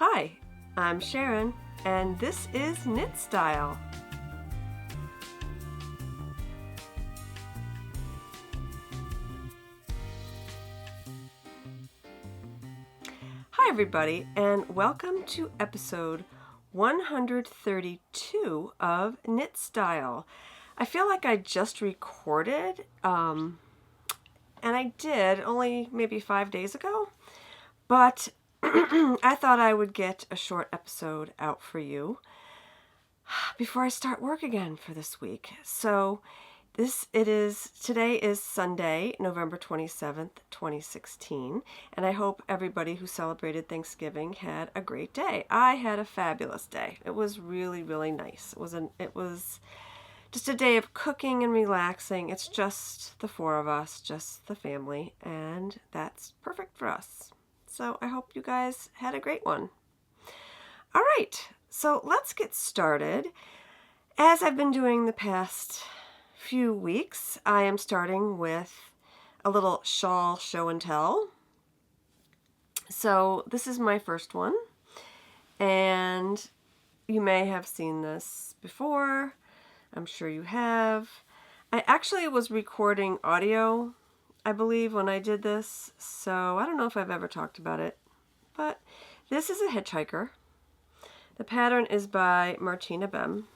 Hi, I'm Sharon, and this is Knit Style. Hi everybody, and welcome to episode 132 of Knit Style. I feel like I just recorded, and I did only maybe 5 days ago, but I thought I would get a short episode out for you before I start work again for this week. So today is Sunday, November 27th, 2016, and I hope everybody who celebrated Thanksgiving had a great day. I had a fabulous day. It was really, really nice. It was just a day of cooking and relaxing. It's just the four of us, just the family, and that's perfect for us. So I hope you guys had a great one. All right, so let's get started. As I've been doing the past few weeks, I am starting with a little shawl show and tell. So this is my first one, and you may have seen this before. I'm sure you have. I actually was recording audio, I believe, when I did this, so I don't know if I've ever talked about it, but this is a hitchhiker. The pattern is by Martina Bem,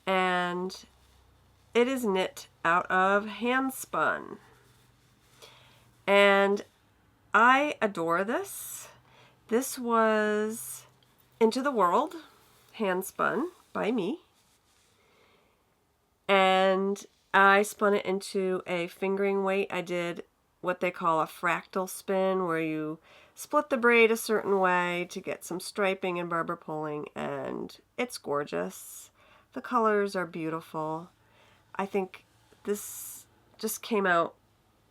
and it is knit out of Handspun, and I adore this. This was Into the World, Handspun by me, and I spun it into a fingering weight. I did what they call a fractal spin, where you split the braid a certain way to get some striping and barber pulling, and it's gorgeous. The colors are beautiful. I think this just came out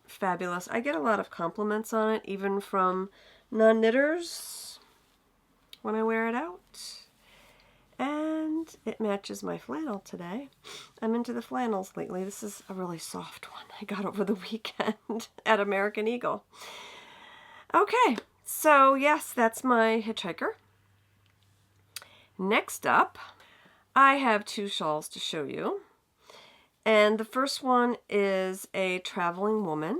fabulous. I get a lot of compliments on it, even from non-knitters when I wear it out. And it matches my flannel today. I'm into the flannels lately. This is a really soft one I got over the weekend at American Eagle. Okay, so yes, that's my hitchhiker. Next up, I have two shawls to show you. And the first one is a traveling woman.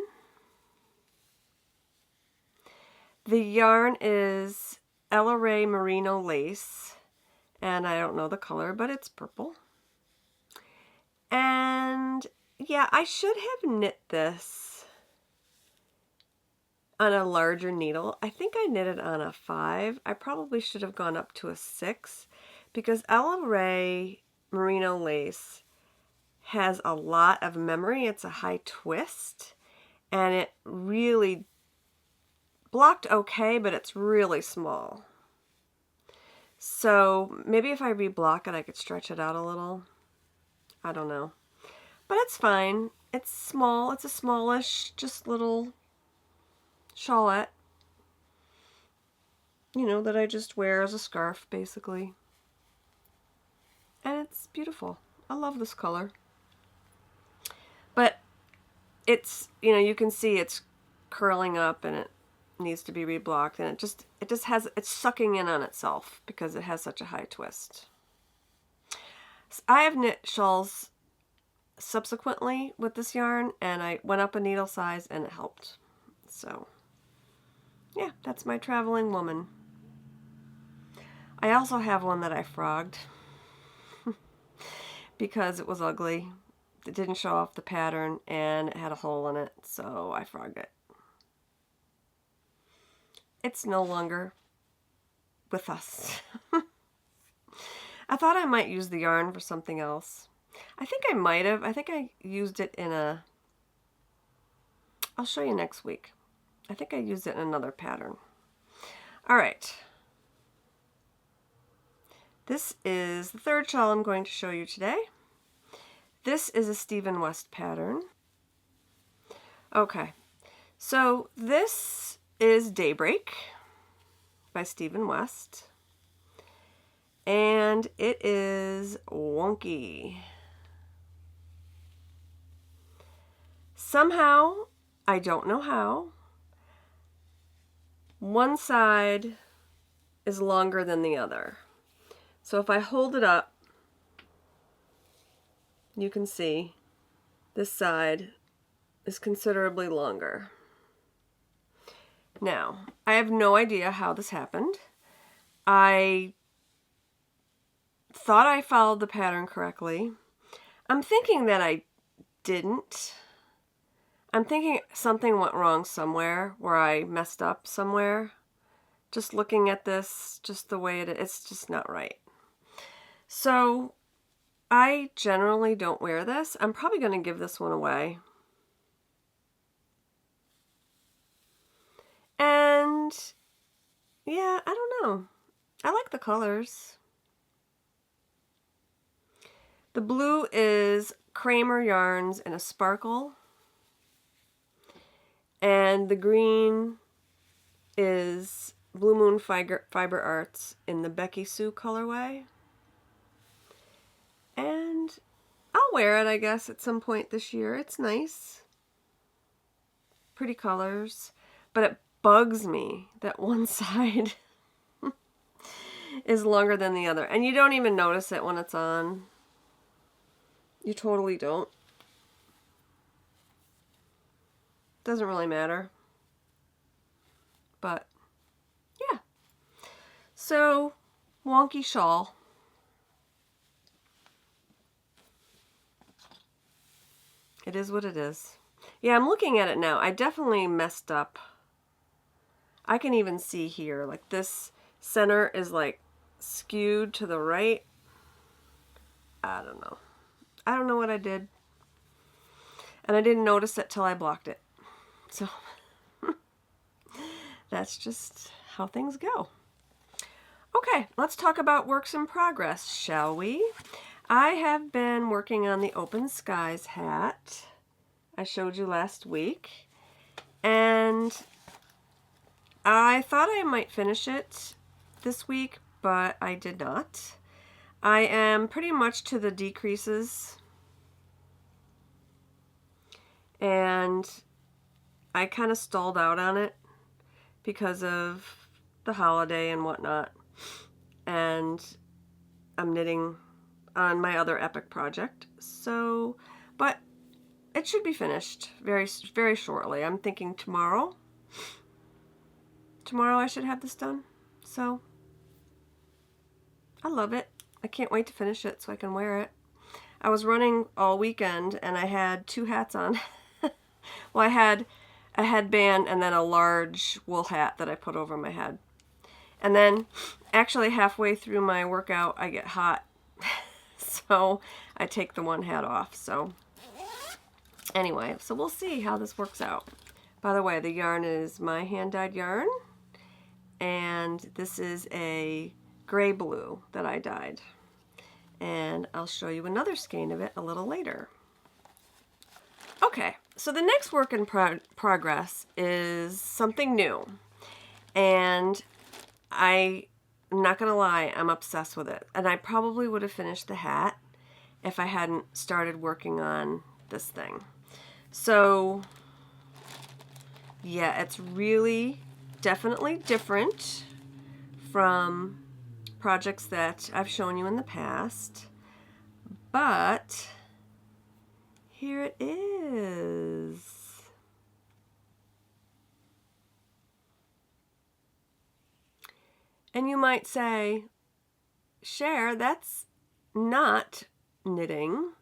The yarn is Ella Ray Merino lace, and I don't know the color, but it's purple. And yeah, I should have knit this on a larger needle. I think I knit it on a 5. I probably should have gone up to a 6, because Ella Ray Merino lace has a lot of memory. It's a high twist, and it really blocked okay, but it's really small. So maybe if I reblock it, I could stretch it out a little. I don't know. But it's fine. It's small. It's a smallish, just little shawlette, that I just wear as a scarf, basically. And it's beautiful. I love this color. But it's, you can see it's curling up, and it needs to be reblocked, and it's sucking in on itself because it has such a high twist. So I have knit shawls subsequently with this yarn, and I went up a needle size and it helped. So yeah, that's my traveling woman. I also have one that I frogged because it was ugly. It didn't show off the pattern, and it had a hole in it, so I frogged it. It's no longer with us. I thought I might use the yarn for something else. I think I might have. I think I used it in I'll show you next week. I think I used it in another pattern. All right. This is the third shawl I'm going to show you today. This is a Stephen West pattern. Okay, so this is Daybreak by Stephen West, and it is Wonky. Somehow, I don't know how, one side is longer than the other. So if I hold it up, you can see this side is considerably longer. Now, I have no idea how this happened. I thought I followed the pattern correctly. I'm thinking that I didn't. I'm thinking something went wrong somewhere, where I messed up somewhere. Just looking at this, just the way it's just not right. So I generally don't wear this. I'm probably going to give this one away. And yeah, I don't know. I like the colors. The blue is Kramer yarns in a sparkle. And the green is Blue Moon Fiber Arts in the Becky Sue colorway. And I'll wear it, I guess, at some point this year. It's nice. Pretty colors. But it bugs me that one side is longer than the other. And you don't even notice it when it's on. You totally don't. Doesn't really matter. But, yeah. So, Wonky shawl. It is what it is. Yeah, I'm looking at it now. I definitely messed up. I can even see here, like this center is like skewed to the right. I don't know. I don't know what I did. And I didn't notice it till I blocked it. So that's just how things go. Okay, let's talk about works in progress, shall we? I have been working on the Open Skies hat I showed you last week. And I thought I might finish it this week, but I did not. I am pretty much to the decreases. And I kind of stalled out on it because of the holiday and whatnot. And I'm knitting on my other epic project. So, but it should be finished very, very shortly. I'm thinking tomorrow. Tomorrow I should have this done. So, I love it. I can't wait to finish it so I can wear it. I was running all weekend and I had 2 hats on. Well, I had a headband and then a large wool hat that I put over my head. And then actually halfway through my workout, I get hot. So I take the one hat off. So anyway, so we'll see how this works out. By the way, the yarn is my hand-dyed yarn. And this is a gray blue that I dyed. And I'll show you another skein of it a little later. Okay, so the next work in progress is something new. And I'm not gonna lie, I'm obsessed with it. And I probably would have finished the hat if I hadn't started working on this thing. So yeah, it's really definitely different from projects that I've shown you in the past, but here it is. And you might say, Cher, that's not knitting.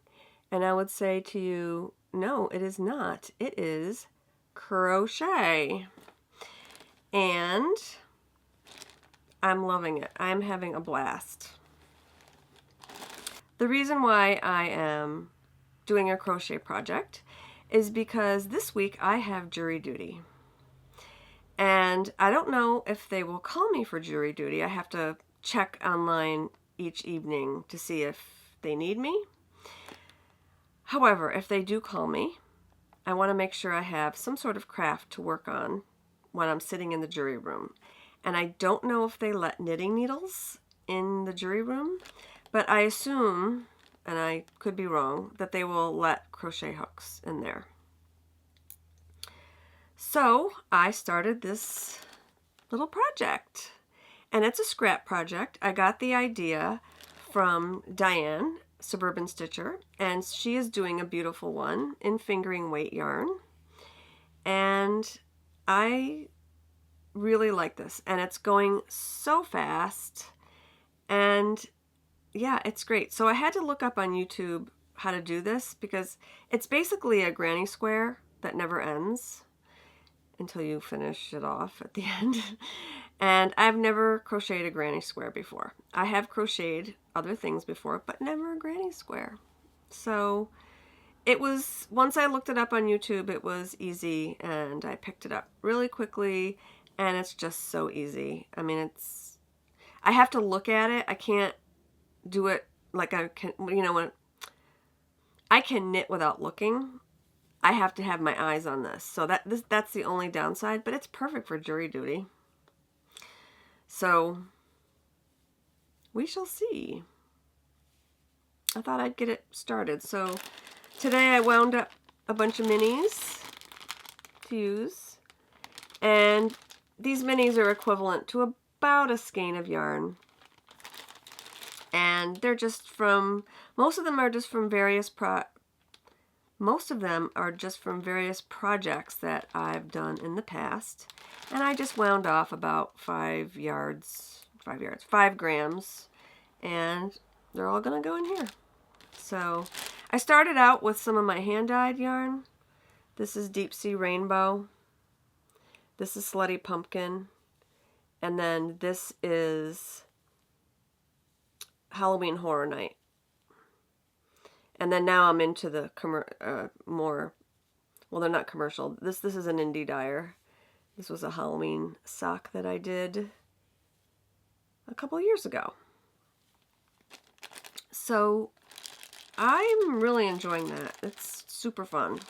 And I would say to you, no, it is not. It is crochet. And I'm loving it. I'm having a blast. The reason why I am doing a crochet project is because this week I have jury duty. And I don't know if they will call me for jury duty. I have to check online each evening to see if they need me. However, if they do call me, I want to make sure I have some sort of craft to work on when I'm sitting in the jury room. And I don't know if they let knitting needles in the jury room, but I assume, and I could be wrong, that they will let crochet hooks in there. So I started this little project, And it's a scrap project. I got the idea from Diane, Suburban Stitcher, and she is doing a beautiful one in fingering weight yarn. And I really like this, and it's going so fast, and yeah, it's great. So I had to look up on YouTube how to do this because it's basically a granny square that never ends until you finish it off at the end. And I've never crocheted a granny square before. I have crocheted other things before, but never a granny square. So it was, once I looked it up on YouTube, it was easy, and I picked it up really quickly, and it's just so easy. I mean, I have to look at it. I can't do it like I can, you know, when I can knit without looking. I have to have my eyes on this. So that's the only downside, but it's perfect for jury duty. So we shall see. I thought I'd get it started. So today I wound up a bunch of minis to use, and these minis are equivalent to about a skein of yarn. And they're just from, most of them are just from various projects that I've done in the past. And I just wound off about 5 grams, and they're all gonna go in here. So I started out with some of my hand-dyed yarn. This is Deep Sea Rainbow. This is Slutty Pumpkin. And then this is Halloween Horror Night. And then now I'm into the more, well, they're not commercial. This is an indie dyer. This was a Halloween sock that I did a couple of years ago. So I'm really enjoying that. It's super fun.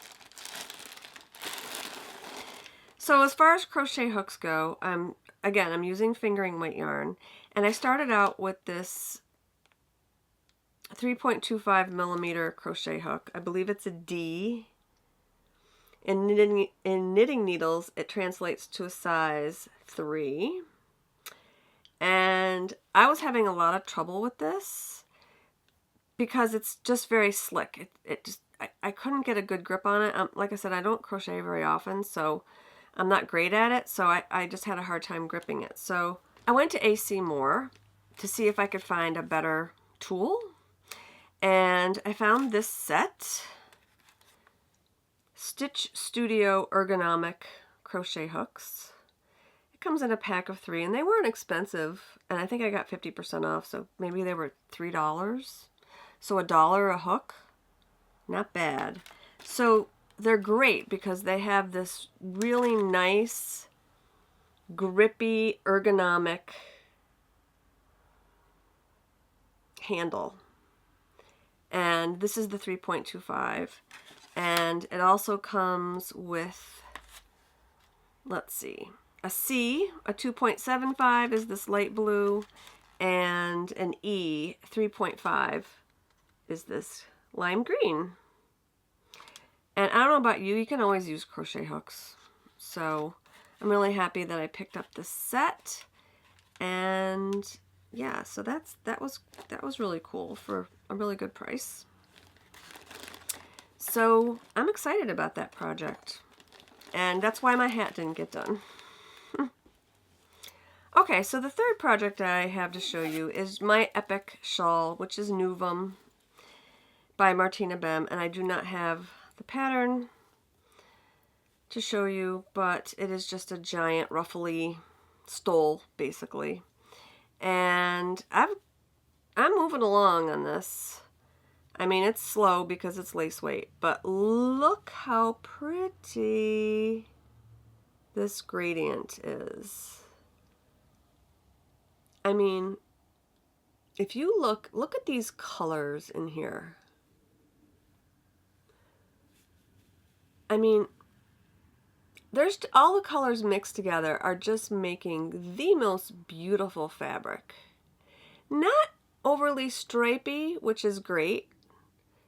So as far as crochet hooks go, I'm using fingering weight yarn, and I started out with this 3.25 millimeter crochet hook. I believe it's a D. In knitting needles, it translates to a size 3. And I was having a lot of trouble with this because it's just very slick. I couldn't get a good grip on it. Like I said, I don't crochet very often, so I'm not great at it, so I just had a hard time gripping it. So I went to AC Moore to see if I could find a better tool, and I found this set, Stitch Studio Ergonomic Crochet Hooks. It comes in a pack of 3, and they weren't expensive, and I think I got 50% off, so maybe they were $3. So $1 a hook, not bad. So they're great because they have this really nice, grippy, ergonomic handle. And this is the 3.25. And it also comes with, let's see, a C, a 2.75 is this light blue, and an E, 3.5 is this lime green. And I don't know about you, you can always use crochet hooks. So I'm really happy that I picked up this set. And yeah, so that was really cool for a really good price. So I'm excited about that project. And that's why my hat didn't get done. Okay, so the third project I have to show you is my epic shawl, which is Novum by Martina Bem, and I do not have the pattern to show you, but it is just a giant ruffly stole, basically. And I'm moving along on this. I mean, it's slow because it's lace weight, but look how pretty this gradient is. I mean, if you look at these colors in here. I mean, there's all the colors mixed together are just making the most beautiful fabric. Not overly stripy, which is great.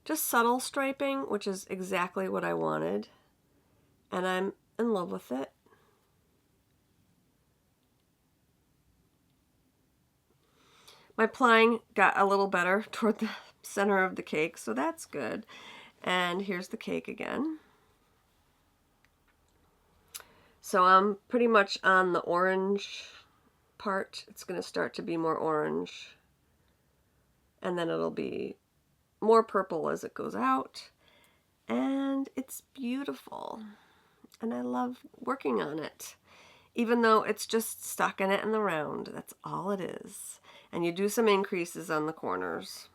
Just subtle striping, which is exactly what I wanted. And I'm in love with it. My plying got a little better toward the center of the cake, so that's good. And here's the cake again. So I'm pretty much on the orange part. It's going to start to be more orange, and then it'll be more purple as it goes out. And it's beautiful, and I love working on it, even though it's just stocking it in the round. That's all it is. And you do some increases on the corners,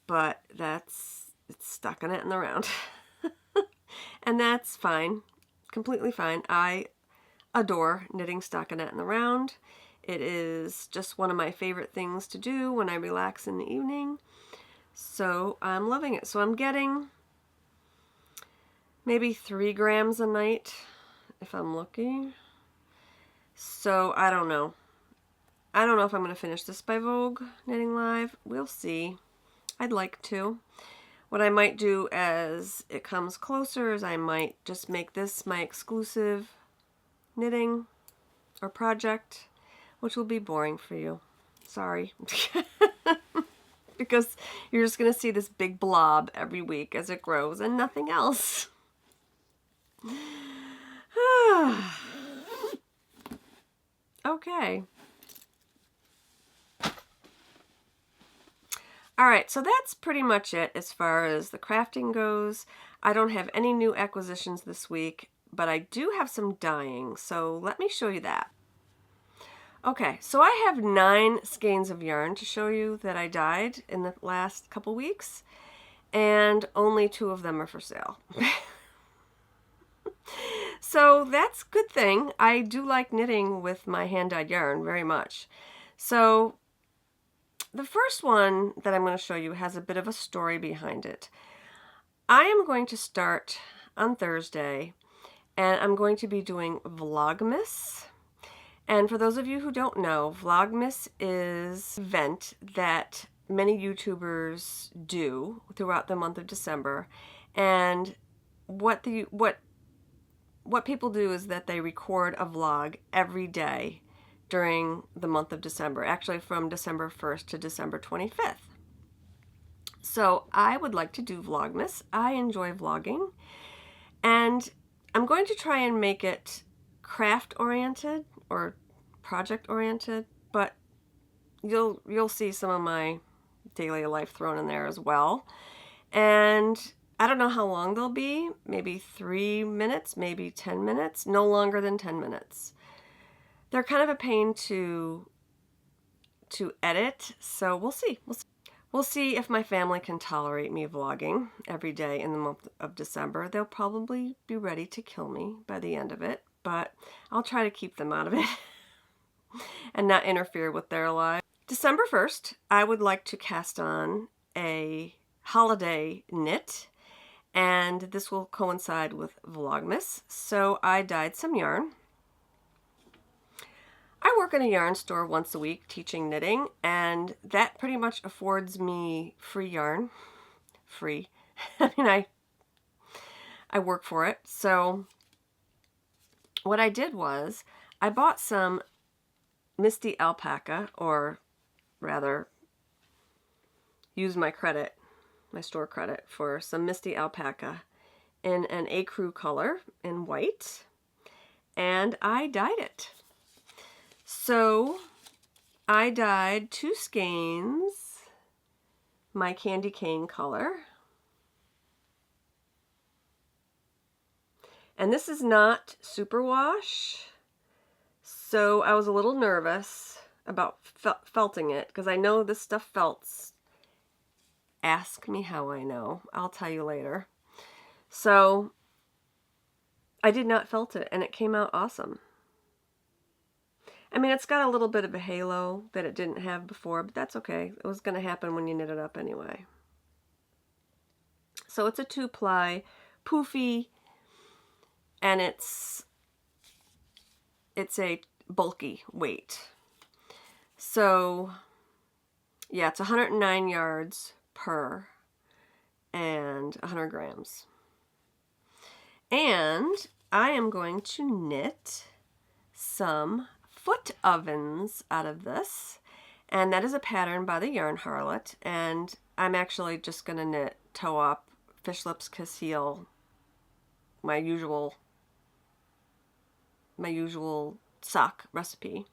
but it's stocking it in the round. And that's fine, completely fine. I adore knitting stockinette in the round. It is just one of my favorite things to do when I relax in the evening. So I'm loving it. So I'm getting maybe 3 grams a night if I'm lucky. So I don't know. I don't know if I'm going to finish this by Vogue Knitting Live. We'll see. I'd like to. What I might do as it comes closer is I might just make this my exclusive knitting or project, which will be boring for you. Sorry. Because you're just going to see this big blob every week as it grows and nothing else. Okay. Alright, so that's pretty much it as far as the crafting goes. I don't have any new acquisitions this week, but I do have some dyeing, so let me show you that. Okay, so I have 9 skeins of yarn to show you that I dyed in the last couple weeks, and only 2 of them are for sale. So that's a good thing. I do like knitting with my hand-dyed yarn very much. So the first one that I'm going to show you has a bit of a story behind it. I am going to start on Thursday, and I'm going to be doing Vlogmas. And for those of you who don't know, Vlogmas is an event that many YouTubers do throughout the month of December. And what people do is that they record a vlog every day during the month of December, actually from December 1st to December 25th. So I would like to do Vlogmas. I enjoy vlogging, and I'm going to try and make it craft oriented or project oriented, but you'll see some of my daily life thrown in there as well. And I don't know how long they'll be, maybe 3 minutes, maybe 10 minutes, no longer than 10 minutes. They're kind of a pain to edit, so we'll see. We'll see if my family can tolerate me vlogging every day in the month of December. They'll probably be ready to kill me by the end of it, but I'll try to keep them out of it and not interfere with their lives. December 1st, I would like to cast on a holiday knit, and this will coincide with Vlogmas. So I dyed some yarn. I work in a yarn store once a week teaching knitting, and that pretty much affords me free yarn. Free. I mean, I work for it. So what I did was I bought some Misty Alpaca, or rather used my credit, my store credit, for some Misty Alpaca in an ecru color in white, and I dyed it. So I dyed 2 skeins, my candy cane color. And this is not superwash, so I was a little nervous about felting it, because I know this stuff felts. Ask me how I know. I'll tell you later. So I did not felt it, and it came out awesome. I mean, it's got a little bit of a halo that it didn't have before, but that's okay. It was going to happen when you knit it up anyway. So it's a 2-ply poofy, and it's a bulky weight. So yeah, it's 109 yards per and 100 grams. And I am going to knit some foot ovens out of this, And that is a pattern by the Yarn Harlot. And I'm actually just going to knit Toe Up, Fish Lips Kiss Heel, my usual sock recipe.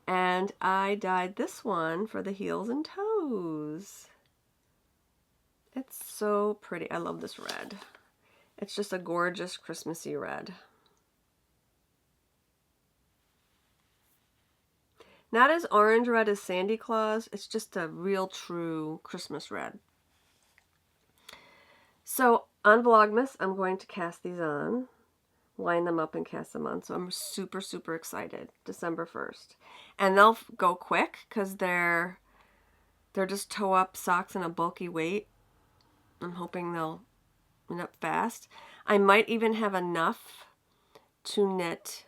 And I dyed this one for the heels and toes. It's so pretty. I love this red. It's just a gorgeous Christmassy red. Not as orange red as Sandy Claus. It's just a real true Christmas red. So on Vlogmas, I'm going to cast these on, line them up and cast them on. So I'm super, super excited. December 1st. And they'll go quick because they're just toe up socks in a bulky weight. I'm hoping they'll knit up fast. I might even have enough to knit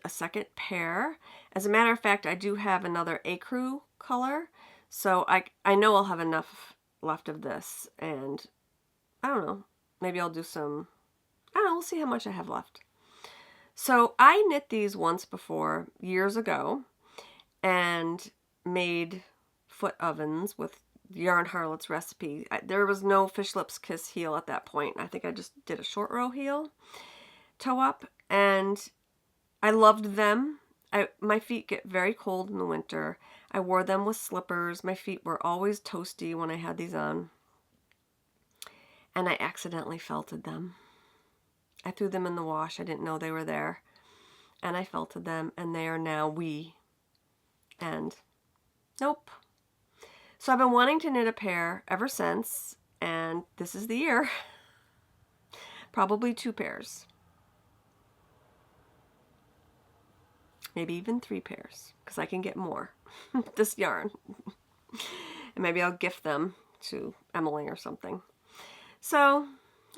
a second pair. As a matter of fact, I do have another ecru color, so I know I'll have enough left of this, and I don't know, maybe I'll do some, I don't know, we'll see how much I have left. So I knit these once before, years ago, and made foot ovens with Yarn Harlot's recipe. There was no Fish Lips Kiss heel at that point. I think I just did a short row heel toe up, and I loved them. My feet get very cold in the winter. I wore them with slippers. My feet were always toasty when I had these on. And I accidentally felted them. I threw them in the wash. I didn't know they were there. And I felted them, and they are now wee. And nope. So I've been wanting to knit a pair ever since, and this is the year. Probably 2 pairs. Maybe even 3 pairs, because I can get more. This yarn. And maybe I'll gift them to Emily or something. So,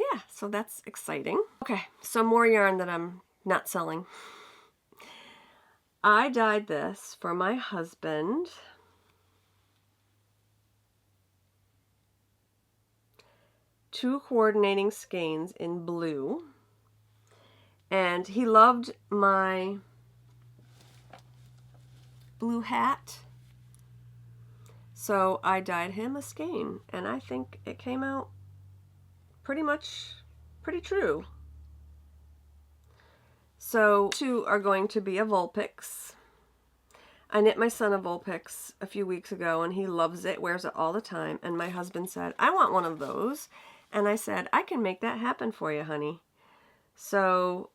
yeah, so that's exciting. Okay, some more yarn that I'm not selling. I dyed this for my husband. Two coordinating skeins in blue. And he loved my blue hat, so I dyed him a skein, and I think it came out pretty true. So 2 are going to be a Vulpix. I knit my son a Vulpix a few weeks ago, and he loves it, wears it all the time, and my husband said, I want one of those, and I said, I can make that happen for you, honey. So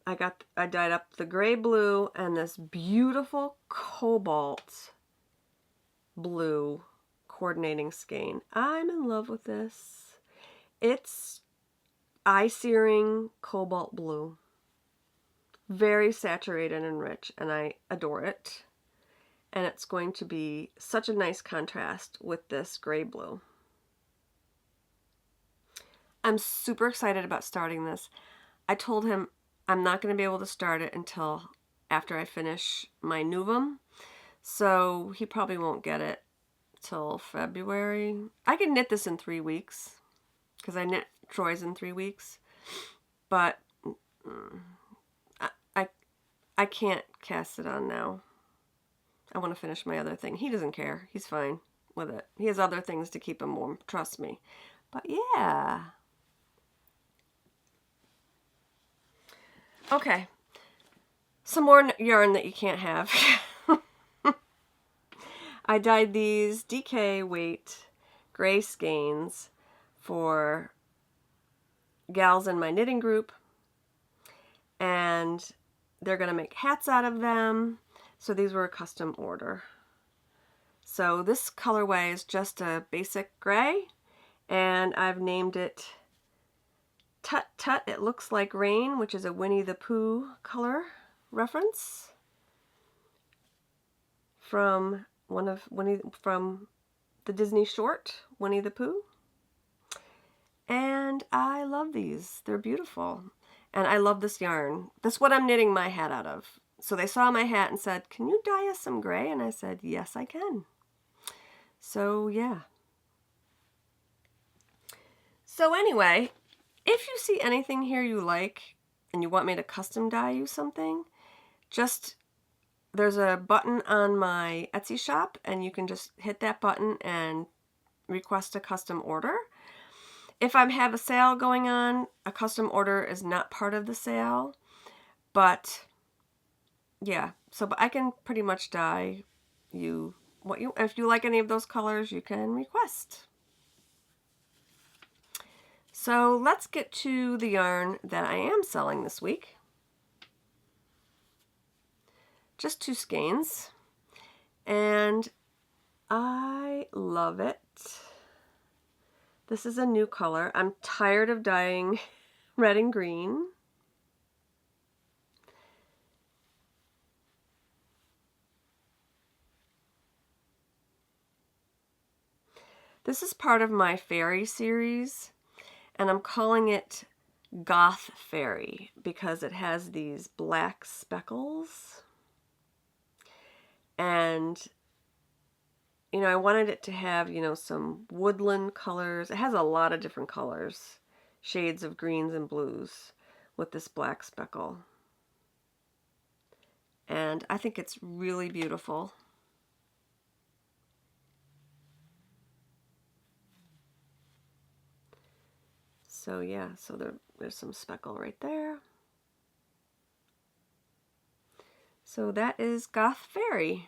I dyed up the gray blue and this beautiful cobalt blue coordinating skein. I'm in love with this. It's eye-searing cobalt blue. Very saturated and rich, and I adore it. And it's going to be such a nice contrast with this gray blue. I'm super excited about starting this. I told him I'm not going to be able to start it until after I finish my Novum, so he probably won't get it till February. I can knit this in 3 weeks, because I knit Troy's in 3 weeks, but I can't cast it on now. I want to finish my other thing. He doesn't care. He's fine with it. He has other things to keep him warm, trust me. But yeah. Okay, some more yarn that you can't have. I dyed these DK weight gray skeins for gals in my knitting group, and they're going to make hats out of them. So these were a custom order. So this colorway is just a basic gray, and I've named it Tut Tut, It Looks Like Rain, which is a Winnie the Pooh color reference from from the Disney short Winnie the Pooh. And I love these. They're beautiful. And I love this yarn. That's what I'm knitting my hat out of. So they saw my hat and said, "Can you dye us some gray?" And I said, "Yes, I can." So yeah. So anyway, if you see anything here you like and you want me to custom dye you something, just there's a button on my Etsy shop, and you can just hit that button and request a custom order. If I have a sale going on, a custom order is not part of the sale, but yeah, but I can pretty much dye you if you like any of those colors, you can request. So let's get to the yarn that I am selling this week. Just 2 skeins, and I love it. This is a new color. I'm tired of dyeing red and green. This is part of my fairy series, and I'm calling it Goth Fairy because it has these black speckles. And, you know, I wanted it to have, you know, some woodland colors. It has a lot of different colors, shades of greens and blues with this black speckle. And I think it's really beautiful. So yeah, so there's some speckle right there. So that is Goth Fairy.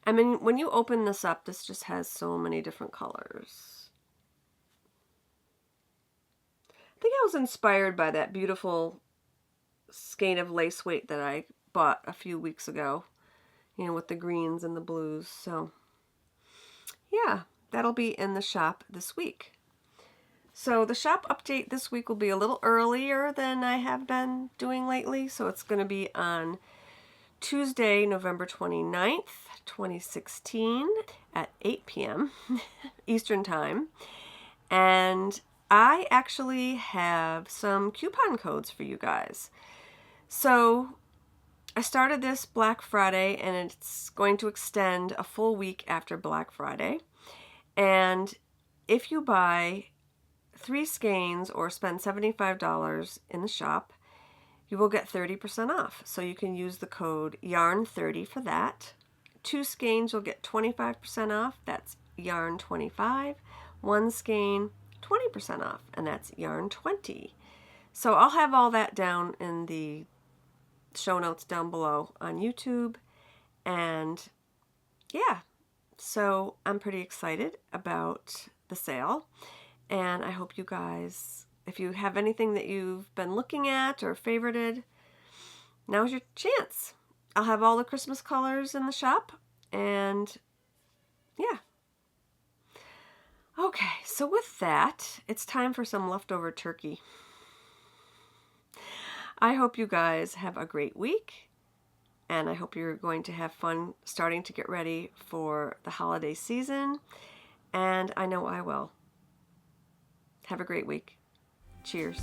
I mean, when you open this up, this just has so many different colors. I think I was inspired by that beautiful skein of lace weight that I bought a few weeks ago, you know, with the greens and the blues. So yeah, that'll be in the shop this week. So the shop update this week will be a little earlier than I have been doing lately. So it's going to be on Tuesday, November 29th, 2016 at 8 p.m. Eastern Time. And I actually have some coupon codes for you guys. So I started this Black Friday, and it's going to extend a full week after Black Friday. And if you buy 3 skeins or spend $75 in the shop, you will get 30% off. So you can use the code YARN30 for that. 2 skeins, you'll get 25% off. That's YARN25. 1 skein, 20% off, and that's YARN20. So I'll have all that down in the show notes down below on YouTube. And yeah, so I'm pretty excited about the sale. And I hope you guys, if you have anything that you've been looking at or favorited, now's your chance. I'll have all the Christmas colors in the shop, and yeah. Okay, so with that, it's time for some leftover turkey. I hope you guys have a great week, and I hope you're going to have fun starting to get ready for the holiday season, and I know I will. Have a great week. Cheers.